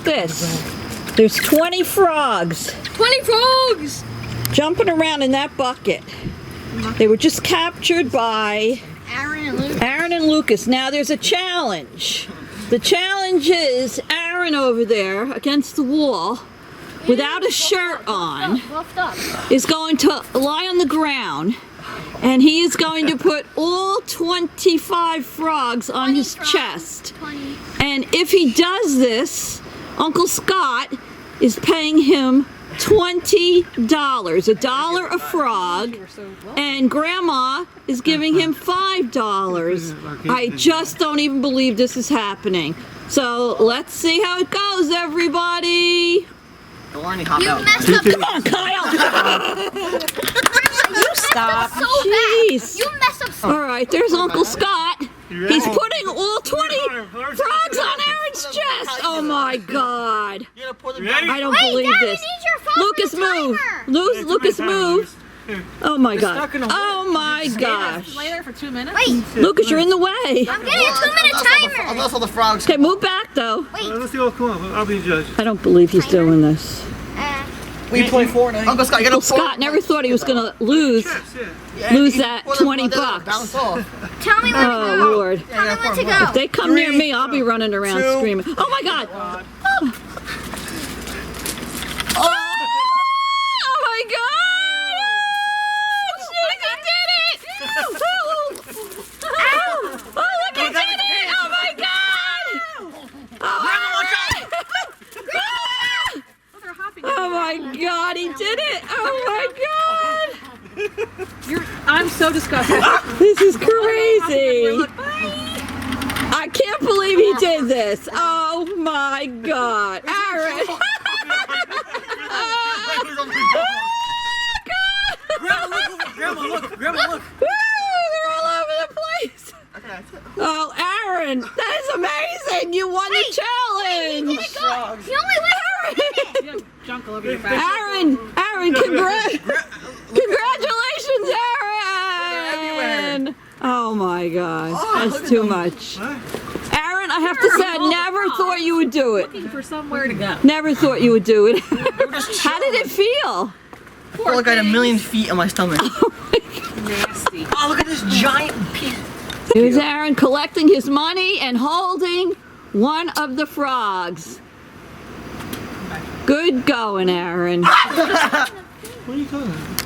at this. There's 20 frogs. 20 frogs! Jumping around in that bucket. They were just captured by Aaron and Lucas. Now there's a challenge. The challenge is Aaron over there against the wall without a shirt on is going to lie on the ground and he is going to put all 25 frogs on his chest. And if he does this, Uncle Scott is paying him $20, $1 a frog, and Grandma is giving him $5. I just don't even believe this is happening. So let's see how it goes, everybody. You messed up. Come on, Kyle. You stop. So Jeez. bad. You messed up so All right, there's Uncle Scott. He's putting all 20 frogs on Aaron's chest. Oh my God. I don't believe this. Lucas, move. Lucas, move. Oh my God. Oh my gosh. Lay there for 2 minutes. Wait. Lucas, you're in the way. I'm getting a 2-minute timer. I lost all the frogs. Okay, move back though. Wait. Let's see. Come on. I'll be the judge. I don't believe he's doing this. We play Fortnite. Uncle Scott, you Uncle Scott never thought he was gonna lose that 20 bucks. Bounce off. Tell me when to Oh go. Lord. Tell me when to go. If they come near me, I'll be running around 2, screaming. Oh my God. Oh my God! Oh, he did it! Ow! Oh, look, he did it! Oh my God! Oh my God, he did it! Oh my God! I'm so disgusted. This is crazy! I can't believe he did this! Oh my God! Aaron! Grandma, look. Woo! They're all over the place! Oh, Aaron! That is amazing! You won the challenge! You only went. You have junk all over your back. Aaron, congratulations, Aaron! Oh my gosh, that's too much. Aaron, I have to say, I never thought you would do it. Looking for somewhere to go. Never thought you would do it. How did it feel? I feel like I had 1,000,000 feet on my stomach. Nasty. Oh, look at this giant piece. Here's Aaron collecting his money and holding one of the frogs. Good going, Aaron. What are you talking about?